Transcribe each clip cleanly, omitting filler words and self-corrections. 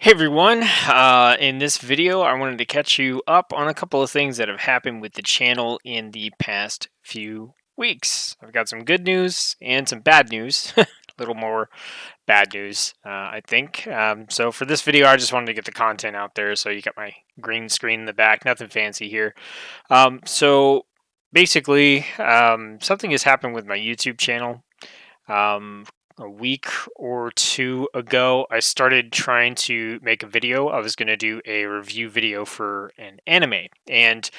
Hey everyone, in this video I wanted to catch you up on a couple of things that have happened with the channel in the past few weeks. I've got some good news and some bad news, a little more bad news I think. So for this video I just wanted to get the content out there, so you got my green screen in the back, nothing fancy here. So basically something has happened with my YouTube channel. Um, a week or two ago, I started trying to make a video. I was going to do a review video for an anime. And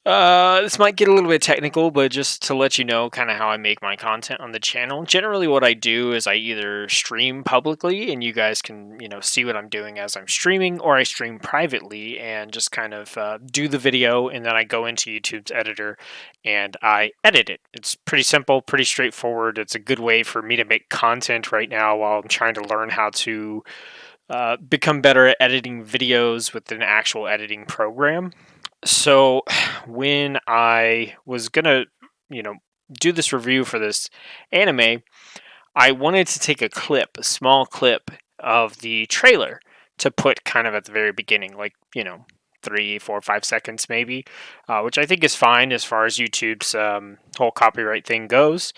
this might get a little bit technical, but just to let you know kind of how I make my content on the channel. Generally, what I do is I either stream publicly and you guys can, see what I'm doing as I'm streaming, or I stream privately and just kind of do the video, and then I go into YouTube's editor and I edit it. It's pretty simple, pretty straightforward. It's a good way for me to make content right now while I'm trying to learn how to become better at editing videos with an actual editing program. So when I was gonna, you know, do this review for this anime, I wanted to take a clip, a small clip of the trailer to put kind of at the very beginning, like, 3, 4, 5 seconds maybe, which I think is fine as far as YouTube's whole copyright thing goes.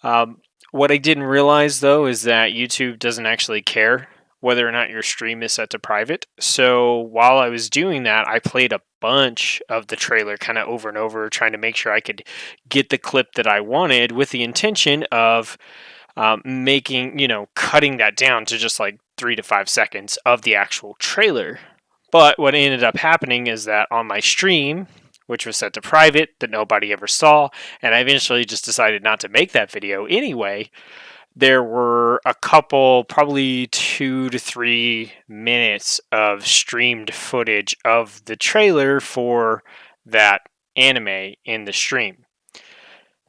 Um, what I didn't realize though is that YouTube doesn't actually care whether or not your stream is set to private. So while I was doing that, I played a bunch of the trailer kind of over and over, trying to make sure I could get the clip that I wanted, with the intention of making, cutting that down to just like 3 to 5 seconds of the actual trailer. But what ended up happening is that on my stream, which was set to private, that nobody ever saw, and I eventually just decided not to make that video anyway, there were a couple, probably 2 to 3 minutes of streamed footage of the trailer for that anime in the stream.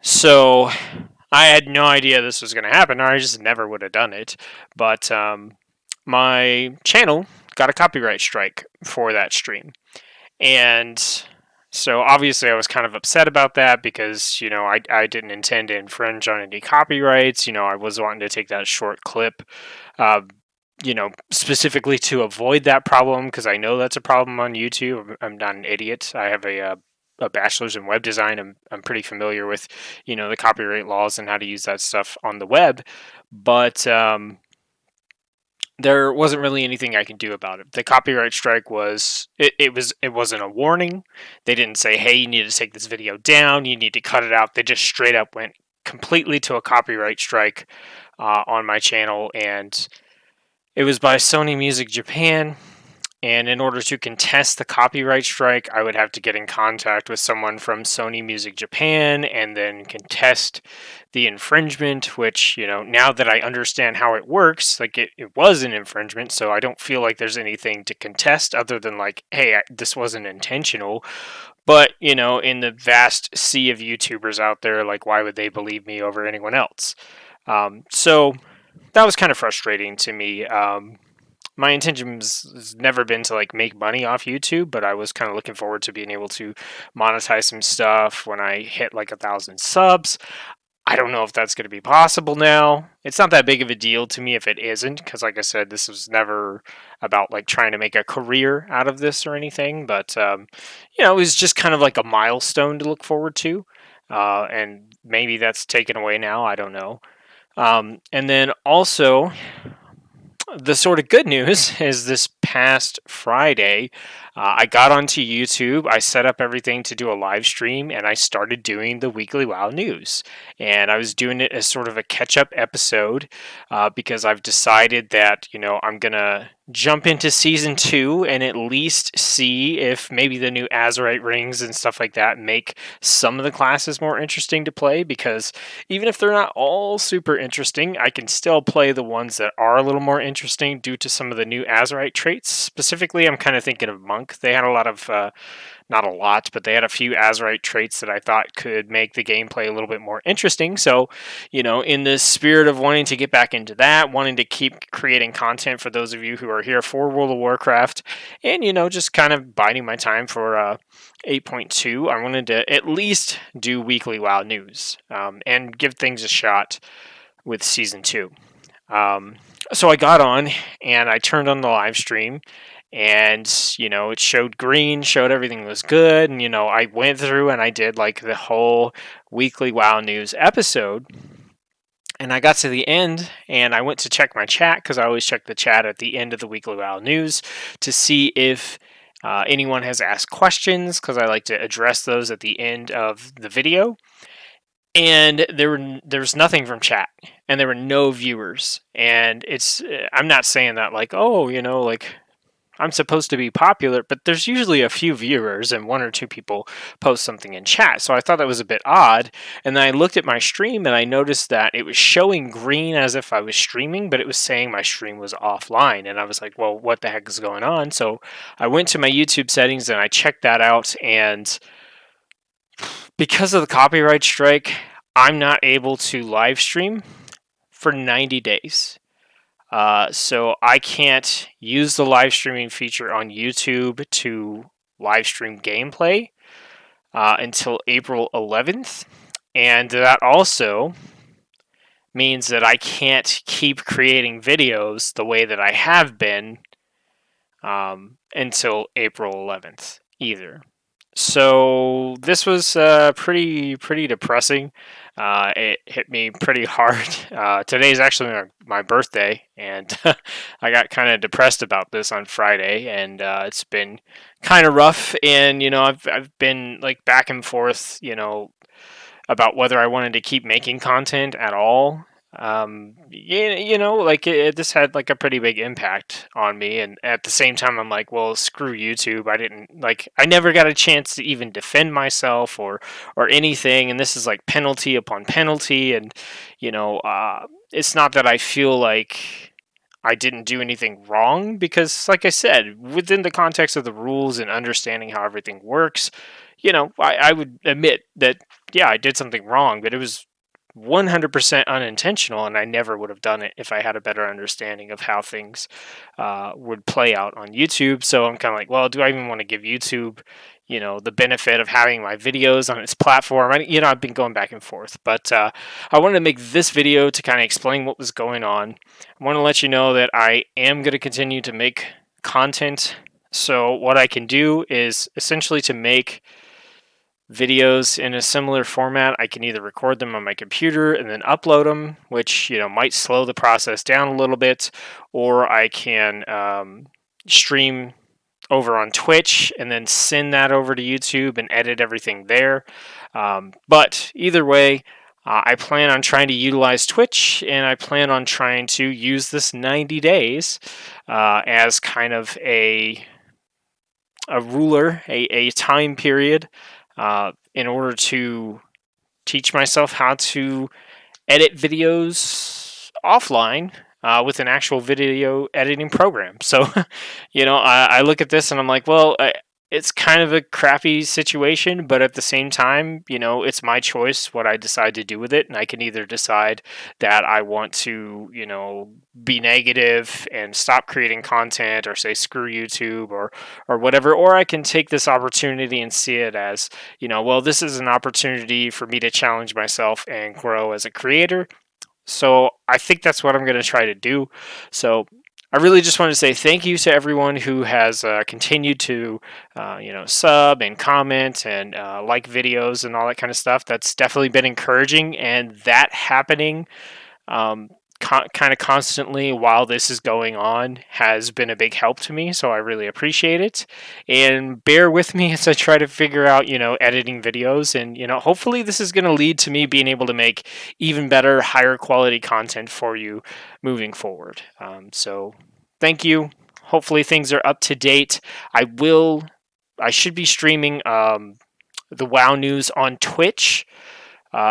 So I had no idea this was going to happen, or I just never would have done it. But my channel got a copyright strike for that stream. And so obviously I was kind of upset about that because, I didn't intend to infringe on any copyrights. I was wanting to take that short clip, uh, specifically to avoid that problem, because I know that's a problem on YouTube. I'm not an idiot. I have a bachelor's in web design. I'm pretty familiar with, the copyright laws and how to use that stuff on the web. But there wasn't really anything I could do about it. The copyright strike it wasn't a warning. They didn't say, "Hey, you need to take this video down. You need to cut it out." They just straight up went completely to a copyright strike on my channel, and it was by Sony Music Japan. And in order to contest the copyright strike, I would have to get in contact with someone from Sony Music Japan and then contest the infringement, which, now that I understand how it works, like it was an infringement. So I don't feel like there's anything to contest other than like, hey, this wasn't intentional. But, in the vast sea of YouTubers out there, like, why would they believe me over anyone else? So that was kind of frustrating to me. My intention has never been to like make money off YouTube, but I was kind of looking forward to being able to monetize some stuff when I hit like 1,000 subs. I don't know if that's going to be possible now. It's not that big of a deal to me if it isn't, because like I said, this was never about like trying to make a career out of this or anything. But it was just kind of like a milestone to look forward to, and maybe that's taken away now. I don't know. And then also, the sort of good news is this past Friday, I got onto YouTube. I set up everything to do a live stream, and I started doing the weekly WoW news. And I was doing it as sort of a catch up episode, because I've decided that, I'm going to jump into season 2 and at least see if maybe the new Azerite rings and stuff like that make some of the classes more interesting to play. Because even if they're not all super interesting, I can still play the ones that are a little more interesting due to some of the new Azerite traits. Specifically, I'm kind of thinking of Monk. They had a lot of, not a lot, but they had a few Azerite traits that I thought could make the gameplay a little bit more interesting. So, in the spirit of wanting to get back into that, wanting to keep creating content for those of you who are here for World of Warcraft, and, just kind of biding my time for 8.2, I wanted to at least do weekly WoW news, and give things a shot with season 2. So I got on and I turned on the live stream, and it showed green, showed everything was good, and I went through and I did like the whole weekly WoW news episode. And I got to the end and I went to check my chat, because I always check the chat at the end of the weekly WoW news to see if anyone has asked questions, because I like to address those at the end of the video. And there was nothing from chat, and there were no viewers. And I'm not saying that like, oh, like I'm supposed to be popular, but there's usually a few viewers and one or two people post something in chat. So I thought that was a bit odd. And then I looked at my stream and I noticed that it was showing green as if I was streaming, but it was saying my stream was offline. And I was like, well, what the heck is going on? So I went to my YouTube settings and I checked that out. And because of the copyright strike, I'm not able to live stream for 90 days. So I can't use the live streaming feature on YouTube to live stream gameplay until April 11th. And that also means that I can't keep creating videos the way that I have been until April 11th either. So this was pretty depressing. It hit me pretty hard. Today's actually my birthday, and I got kind of depressed about this on Friday, and it's been kind of rough. And I've been like back and forth, about whether I wanted to keep making content at all. Like this had like a pretty big impact on me, and at the same time, I'm like, well, screw YouTube. I never got a chance to even defend myself or anything, and this is like penalty upon penalty, and it's not that I feel like I didn't do anything wrong, because, like I said, within the context of the rules and understanding how everything works, I would admit that, yeah, I did something wrong, but it was 100% unintentional, and I never would have done it if I had a better understanding of how things would play out on YouTube. So I'm kind of like, well, do I even want to give YouTube, the benefit of having my videos on its platform? I've been going back and forth, but I wanted to make this video to kind of explain what was going on. I want to let you know that I am going to continue to make content. So what I can do is essentially to make videos in a similar format. I can either record them on my computer and then upload them, which might slow the process down a little bit, or I can stream over on Twitch and then send that over to YouTube and edit everything there. But either way, I plan on trying to utilize Twitch, and I plan on trying to use this 90 days as kind of a ruler, a time period, in order to teach myself how to edit videos offline with an actual video editing program. So, I look at this and I'm like, well, it's kind of a crappy situation, but at the same time, it's my choice what I decide to do with it. And I can either decide that I want to, be negative and stop creating content, or say screw YouTube, or whatever, or I can take this opportunity and see it as, well, this is an opportunity for me to challenge myself and grow as a creator. So I think that's what I'm going to try to do. So I really just want to say thank you to everyone who has continued to, sub and comment and like videos and all that kind of stuff. That's definitely been encouraging, and that happening kind of constantly while this is going on has been a big help to me. So I really appreciate it, and bear with me as I try to figure out, editing videos, and hopefully this is going to lead to me being able to make even better, higher quality content for you moving forward. So thank you. Hopefully things are up to date. I should be streaming the WoW news on Twitch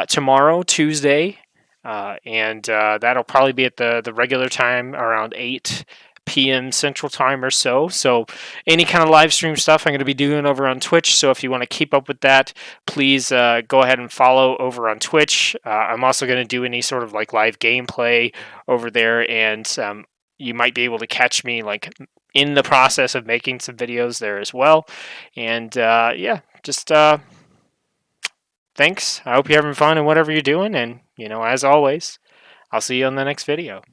tomorrow, Tuesday, and that'll probably be at the regular time around 8 p.m. Central Time or so. So any kind of live stream stuff I'm going to be doing over on Twitch. So if you want to keep up with that, please go ahead and follow over on Twitch. I'm also going to do any sort of like live gameplay over there, and you might be able to catch me like in the process of making some videos there as well. And yeah, just thanks. I hope you're having fun in whatever you're doing. And, as always, I'll see you on the next video.